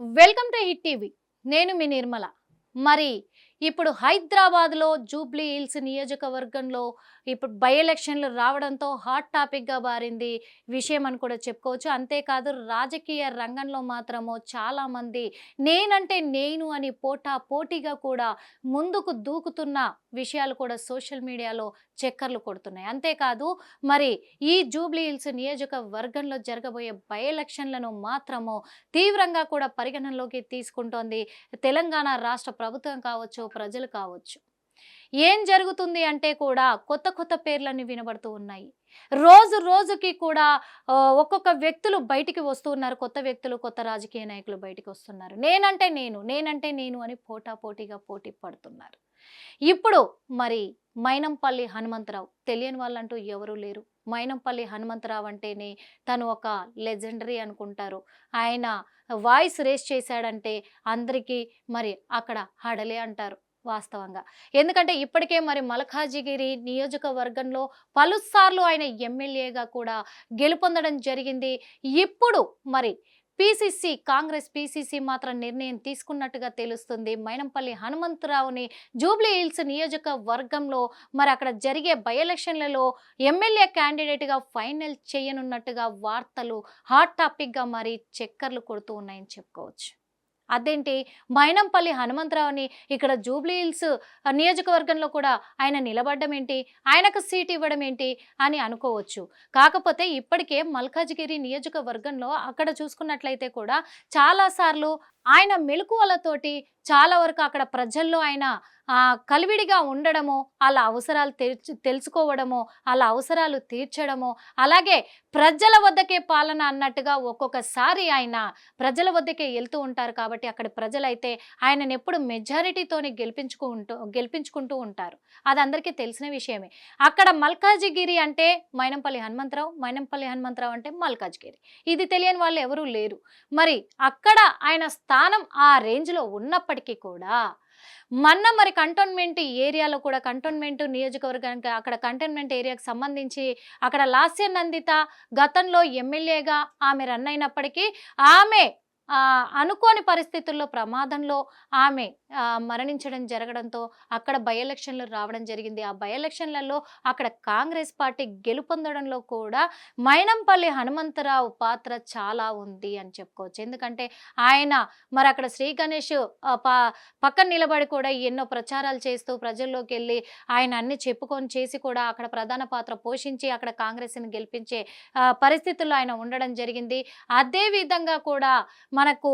Welcome to hit TV. నేను మీ నిర్మల. మరి ఇప్పుడు హైదరాబాద్లో జూబ్లీ హిల్స్ నియోజకవర్గంలో ఇప్పుడు బై ఎలక్షన్లు రావడంతో హాట్ టాపిక్గా మారింది విషయం అని కూడా చెప్పుకోవచ్చు. అంతేకాదు రాజకీయ రంగంలో మాత్రము చాలామంది నేనంటే నేను అని పోటీగా కూడా ముందుకు దూకుతున్న విషయాలు కూడా సోషల్ మీడియాలో చక్కర్లు కొడుతున్నాయి. అంతేకాదు మరి ఈ జూబ్లీ హిల్స్ నియోజకవర్గంలో జరగబోయే బై ఎలక్షన్లను మాత్రము తీవ్రంగా కూడా పరిగణనలోకి తీసుకుంటోంది తెలంగాణ రాష్ట్ర ప్రభుత్వం కావచ్చు, ప్రజలు కావచ్చు. ఏం జరుగుతుంది అంటే కూడా కొత్త కొత్త పేర్లన్నీ వినబడుతూ ఉన్నాయి. రోజు రోజుకి కూడా ఒక్కొక్క వ్యక్తులు బయటికి వస్తూ ఉన్నారు. కొత్త వ్యక్తులు, కొత్త రాజకీయ నాయకులు బయటికి వస్తున్నారు. నేనంటే నేను అని పోటీగా పోటీ పడుతున్నారు. ఇప్పుడు మరి మైనంపల్లి హనుమంతరావు తెలియని వాళ్ళంటూ ఎవరూ లేరు. మైనంపల్లి హనుమంతరావు అంటేనే తను ఒక లెజెండరీ అనుకుంటారు. ఆయన వాయిస్ రేస్ చేశాడంటే అందరికీ మరి అక్కడ హడలే అంటారు వాస్తవంగా. ఎందుకంటే ఇప్పటికే మరి మల్కాజిగిరి నియోజకవర్గంలో పలుసార్లు ఆయన ఎమ్మెల్యేగా కూడా గెలుపొందడం జరిగింది. ఇప్పుడు మరి కాంగ్రెస్ పీసీసీ మాత్రం నిర్ణయం తీసుకున్నట్టుగా తెలుస్తుంది. మైనంపల్లి హనుమంతరావుని జూబ్లీ హిల్స్ నియోజకవర్గంలో మరి అక్కడ జరిగే బై ఎలక్షన్లలో ఎమ్మెల్యే క్యాండిడేట్గా ఫైనల్ చేయనున్నట్టుగా వార్తలు హాట్ టాపిక్గా మరి చక్కర్లు కొడుతూ ఉన్నాయని చెప్పుకోవచ్చు. అదేంటి, మైనంపల్లి హనుమంతరావుని ఇక్కడ జూబ్లీ హిల్స్ నియోజకవర్గంలో కూడా ఆయన నిలబడ్డం ఏంటి, ఆయనకు సీట్ ఇవ్వడం ఏంటి అని అనుకోవచ్చు. కాకపోతే ఇప్పటికే మల్కాజిగిరి నియోజకవర్గంలో అక్కడ చూసుకున్నట్లయితే కూడా చాలాసార్లు ఆయన మెలకువలతోటి చాలా వరకు అక్కడ ప్రజల్లో ఆయన కలివిడిగా ఉండడము, వాళ్ళ అవసరాలు తెలుసుకోవడము, వాళ్ళ అవసరాలు తీర్చడము, అలాగే ప్రజల వద్దకే పాలన అన్నట్టుగా ఒక్కొక్కసారి ఆయన ప్రజల వద్దకే వెళ్తూ ఉంటారు. కాబట్టి అక్కడ ప్రజలైతే ఆయనను ఎప్పుడు మెజారిటీతోనే గెలిపించుకుంటూ ఉంటారు. అది అందరికీ తెలిసిన విషయమే. అక్కడ మల్కాజిగిరి అంటే మైనంపల్లి హనుమంతరావు అంటే మల్కాజిగిరి. ఇది తెలియని వాళ్ళు ఎవరూ లేరు. మరి అక్కడ ఆయన స్థానం ఆ రేంజ్లో ఉన్నప్పటికీ కూడా మరి కంటోన్మెంట్ ఏరియాలో కూడా కంటోన్మెంట్ నియోజకవర్గానికి అక్కడ కంటోన్మెంట్ ఏరియాకి సంబంధించి అక్కడ లాస్య నందిత గతంలో ఎమ్మెల్యేగా ఆమె రన్ అయినప్పటికీ ఆమె అనుకోని పరిస్థితుల్లో ప్రమాదంలో ఆమె మరణించడం జరగడంతో అక్కడ బై ఎలక్షన్లు రావడం జరిగింది. ఆ బై ఎలక్షన్లలో అక్కడ కాంగ్రెస్ పార్టీ గెలుపొందడంలో కూడా మైనంపల్లి హనుమంతరావు పాత్ర చాలా ఉంది అని చెప్పుకోవచ్చు. ఎందుకంటే ఆయన మరి అక్కడ శ్రీ గణేష్ పక్కన నిలబడి కూడా ఎన్నో ప్రచారాలు చేస్తూ ప్రజల్లోకి వెళ్ళి ఆయన అన్ని చెప్పుకొని చేసి కూడా అక్కడ ప్రధాన పాత్ర పోషించి అక్కడ కాంగ్రెస్ని గెలిపించే పరిస్థితుల్లో ఆయన ఉండడం జరిగింది. అదే విధంగా కూడా మనకు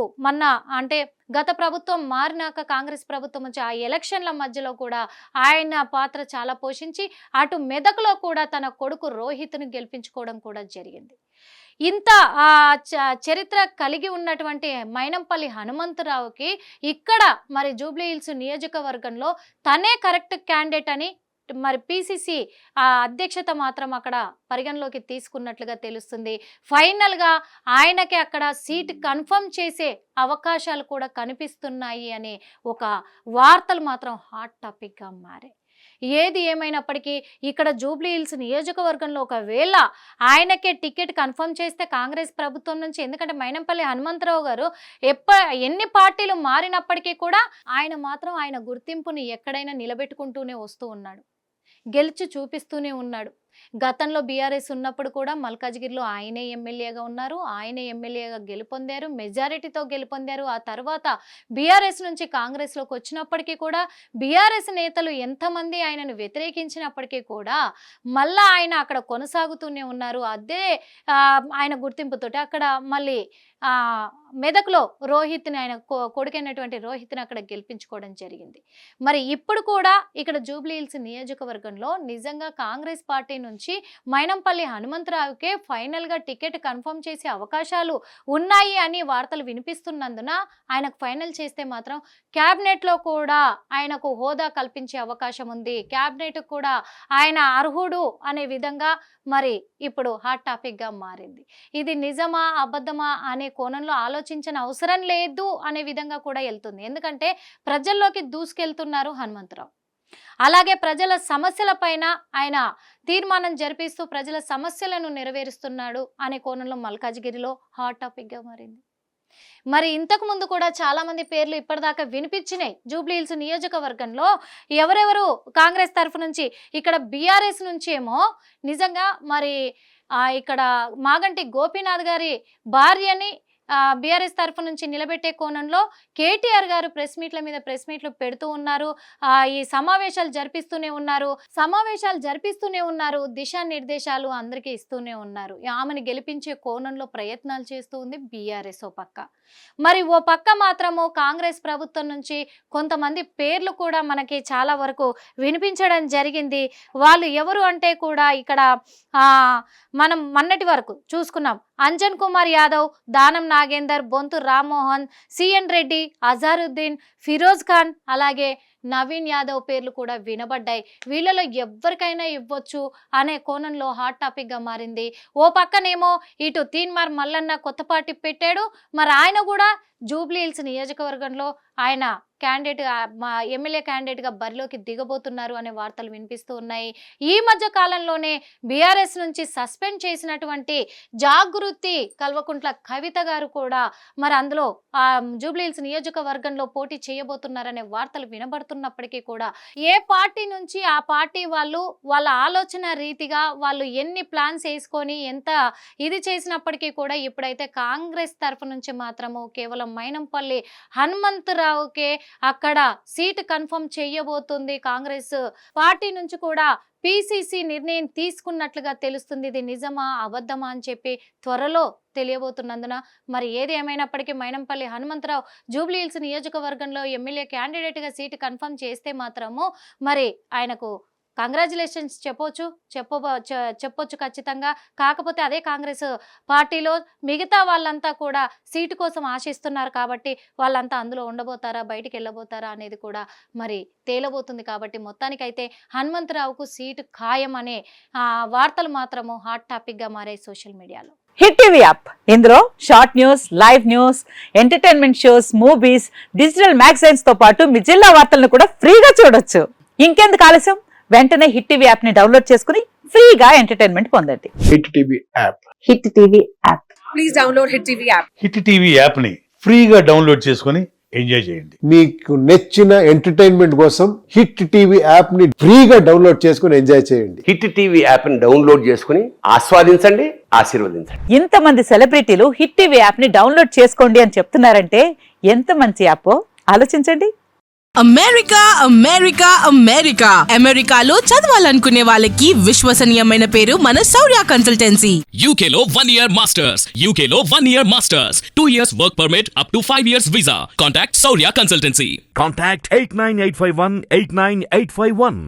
అంటే గత ప్రభుత్వం మారినాక కాంగ్రెస్ ప్రభుత్వం వచ్చి ఆ ఎలక్షన్ల మధ్యలో కూడా ఆయన పాత్ర చాలా పోషించి అటు మెదక్లో కూడా తన కొడుకు రోహిత్ను గెలిపించుకోవడం కూడా జరిగింది. ఇంత చరిత్ర కలిగి ఉన్నటువంటి మైనంపల్లి హనుమంతరావుకి ఇక్కడ మరి జూబ్లీ హిల్స్ నియోజకవర్గంలో తనే కరెక్ట్ క్యాండిడేట్ అని మరి పీసీసీ అధ్యక్షత మాత్రం అక్కడ పరిగణలోకి తీసుకున్నట్లుగా తెలుస్తుంది. ఫైనల్గా ఆయనకి అక్కడ సీట్ కన్ఫర్మ్ చేసే అవకాశాలు కూడా కనిపిస్తున్నాయి అనే ఒక వార్తలు మాత్రం హాట్ టాపిక్గా మారాయి. ఏది ఏమైనప్పటికీ ఇక్కడ జూబ్లీ హిల్స్ నియోజకవర్గంలో ఒకవేళ ఆయనకే టికెట్ కన్ఫర్మ్ చేస్తే కాంగ్రెస్ ప్రభుత్వం నుంచి, ఎందుకంటే మైనంపల్లి హనుమంతరావు గారు ఎన్ని పార్టీలు మారినప్పటికీ కూడా ఆయన మాత్రం ఆయన గుర్తింపుని ఎక్కడైనా నిలబెట్టుకుంటూనే వస్తూ ఉన్నాడు, గెలిచి చూపిస్తూనే ఉన్నాడు. గతంలో బీఆర్ఎస్ ఉన్నప్పుడు కూడా మల్కాజిగిరిలో ఆయనే ఎమ్మెల్యేగా ఉన్నారు, ఆయనే ఎమ్మెల్యేగా గెలుపొందారు, మెజారిటీతో గెలుపొందారు. ఆ తర్వాత బీఆర్ఎస్ నుంచి కాంగ్రెస్లోకి వచ్చినప్పటికీ కూడా బీఆర్ఎస్ నేతలు ఎంతమంది ఆయనను వ్యతిరేకించినప్పటికీ కూడా మళ్ళా ఆయన అక్కడ కొనసాగుతూనే ఉన్నారు. అదే ఆయన గుర్తింపుతోటి అక్కడ మళ్ళీ మెదక్లో రోహిత్ని ఆయన కొడుకైనటువంటి రోహిత్ని అక్కడ గెలిపించుకోవడం జరిగింది. మరి ఇప్పుడు కూడా ఇక్కడ జూబ్లీ హిల్స్ నియోజకవర్గంలో నిజంగా కాంగ్రెస్ పార్టీ నుంచి మైనంపల్లి హనుమంతరావుకే ఫైనల్గా టికెట్ కన్ఫర్మ్ చేసే అవకాశాలు ఉన్నాయి అని వార్తలు వినిపిస్తున్నందున ఆయనకు ఫైనల్ చేస్తే మాత్రం క్యాబినెట్లో కూడా ఆయనకు హోదా కల్పించే అవకాశం ఉంది, క్యాబినెట్ కూడా ఆయన అర్హుడు అనే విధంగా మరి ఇప్పుడు హాట్ టాపిక్గా మారింది. ఇది నిజమా అబద్ధమా అనే కోణంలో ఆలోచించిన అవసరం లేదు అనే విధంగా కూడా వెళ్తుంది. ఎందుకంటే ప్రజల్లోకి దూసుకెళ్తున్నారు హనుమంతరావు. అలాగే ప్రజల సమస్యల పైన ఆయన తీర్మానం జరిపిస్తూ ప్రజల సమస్యలను నెరవేరుస్తున్నాడు అనే కోణంలో మల్కాజిగిరిలో హాట్ టాపిక్గా మారింది. మరి ఇంతకు ముందు కూడా చాలా మంది పేర్లు ఇప్పటిదాకా వినిపించినాయి. జూబ్లీహిల్స్ నియోజకవర్గంలో ఎవరెవరు కాంగ్రెస్ తరఫు నుంచి, ఇక్కడ బీఆర్ఎస్ నుంచి ఏమో నిజంగా మరి ఇక్కడ మాగంటి గోపీనాథ్ గారి భార్యని బీఆర్ఎస్ తరఫు నుంచి నిలబెట్టే కోణంలో కేటీఆర్ గారు ప్రెస్ మీట్లు పెడుతూ ఉన్నారు. ఈ సమావేశాలు జరిపిస్తూనే ఉన్నారు. దిశానిర్దేశాలు అందరికీ ఇస్తూనే ఉన్నారు. ఆమెను గెలిపించే కోణంలో ప్రయత్నాలు చేస్తూ ఉంది బీఆర్ఎస్ ఓ పక్క. మరి ఓ పక్క మాత్రము కాంగ్రెస్ ప్రభుత్వం నుంచి కొంతమంది పేర్లు కూడా మనకి చాలా వరకు వినిపించడం జరిగింది. వాళ్ళు ఎవరు అంటే కూడా ఇక్కడ మనం మొన్నటి వరకు చూసుకున్నాం. అంజన్ కుమార్ యాదవ్, దానం నాగేందర్, బొంతు రామ్మోహన్, సిఎన్ రెడ్డి, అజారుద్దీన్, ఫిరోజ్ ఖాన్, అలాగే నవీన్ యాదవ్ పేర్లు కూడా వినబడ్డాయి. వీళ్ళలో ఎవరికైనా ఇవ్వచ్చు అనే కోణంలో హాట్ టాపిక్గా మారింది. ఓ పక్కనేమో ఇటు తీన్మార్ మల్లన్న కొత్త పార్టీ పెట్టాడు. మరి ఆయన కూడా జూబ్లీహిల్స్ నియోజకవర్గంలో ఆయన ఎమ్మెల్యే క్యాండిడేట్గా బరిలోకి దిగబోతున్నారు అనే వార్తలు వినిపిస్తూ ఉన్నాయి. ఈ మధ్య కాలంలోనే బీఆర్ఎస్ నుంచి సస్పెండ్ చేసినటువంటి జాగృతి కల్వకుంట్ల కవిత గారు కూడా మరి అందులో జూబ్లీహిల్స్ నియోజకవర్గంలో పోటీ చేయబోతున్నారనే వార్తలు వినబడుతున్నప్పటికీ కూడా ఏ పార్టీ నుంచి ఆ పార్టీ వాళ్ళ ఆలోచన రీతిగా వాళ్ళు ఎన్ని ప్లాన్స్ వేసుకొని ఎంత ఇది చేసినప్పటికీ కూడా ఇప్పుడైతే కాంగ్రెస్ తరఫు నుంచి మాత్రము కేవలం మైనంపల్లి హనుమంతరావుకే అక్కడ సీటు కన్ఫర్మ్ చేయబోతుంది. కాంగ్రెస్ పార్టీ నుంచి కూడా పిసిసి నిర్ణయం తీసుకున్నట్లుగా తెలుస్తుంది. ఇది నిజమా అబద్ధమా అని చెప్పి త్వరలో తెలియబోతున్నందున మరి ఏది ఏమైనప్పటికీ మైనంపల్లి హనుమంతరావు జూబ్లీహిల్స్ నియోజకవర్గంలో ఎమ్మెల్యే క్యాండిడేట్గా సీటు కన్ఫర్మ్ చేస్తే మాత్రము మరి ఆయనకు కంగ్రాచులేషన్స్ చెప్పొచ్చు ఖచ్చితంగా. కాకపోతే అదే కాంగ్రెస్ పార్టీలో మిగతా వాళ్ళంతా కూడా సీటు కోసం ఆశిస్తున్నారు కాబట్టి వాళ్ళంతా అందులో ఉండబోతారా, బయటికి వెళ్ళబోతారా అనేది కూడా మరి తేలబోతుంది. కాబట్టి మొత్తానికైతే హనుమంతరావుకు సీటు ఖాయం అనే వార్తలు మాత్రము హాట్ టాపిక్గా మారాయి సోషల్ మీడియాలో. హిట్ టీవీ యాప్, ఇందులో short news, live news, entertainment shows, movies, digital magazines తో పాటు మీ జిల్లా వార్తలను కూడా ఫ్రీగా చూడొచ్చు. ఇంకెందుకు ఆలస్యం, వెంటనే హిట్ టీవీ యాప్ ని డౌన్లోడ్ చేసుకుని ఫ్రీగా ఎంటర్టైన్మెంట్ పొందండి. Hit TV app. Hit TV app. Please download hit TV app. Hit TV app ని ఫ్రీగా డౌన్లోడ్ చేసుకుని ఎంజాయ్ చేయండి. మీకు నచ్చిన ఎంటర్టైన్మెంట్ కోసం హిట్ టీవీ యాప్ ని ఫ్రీగా డౌన్లోడ్ చేసుకుని ఎంజాయ్ చేయండి. హిట్ టీవీ యాప్ ని డౌన్లోడ్ చేసుకుని ఆస్వాదించండి, ఆశీర్వదించండి. ఇంతమంది సెలబ్రిటీలు హిట్ టీవీ యాప్ ని డౌన్లోడ్ చేసుకోండి అని చెప్తున్నారంటే ఎంత మంచి యాప్ ఆలోచించండి. అమెరికా అమెరికా అమెరికా అమెరికాలో చదవాలనుకునే వాళ్ళకి విశ్వసనీయమైన పేరు మన శౌర్య కన్సల్టెన్సీ. UK లో 1 year masters, UK లో 1 year masters, 2 years work permit up to 5 years visa. Contact Saurya Consultancy. Contact 89851 89851.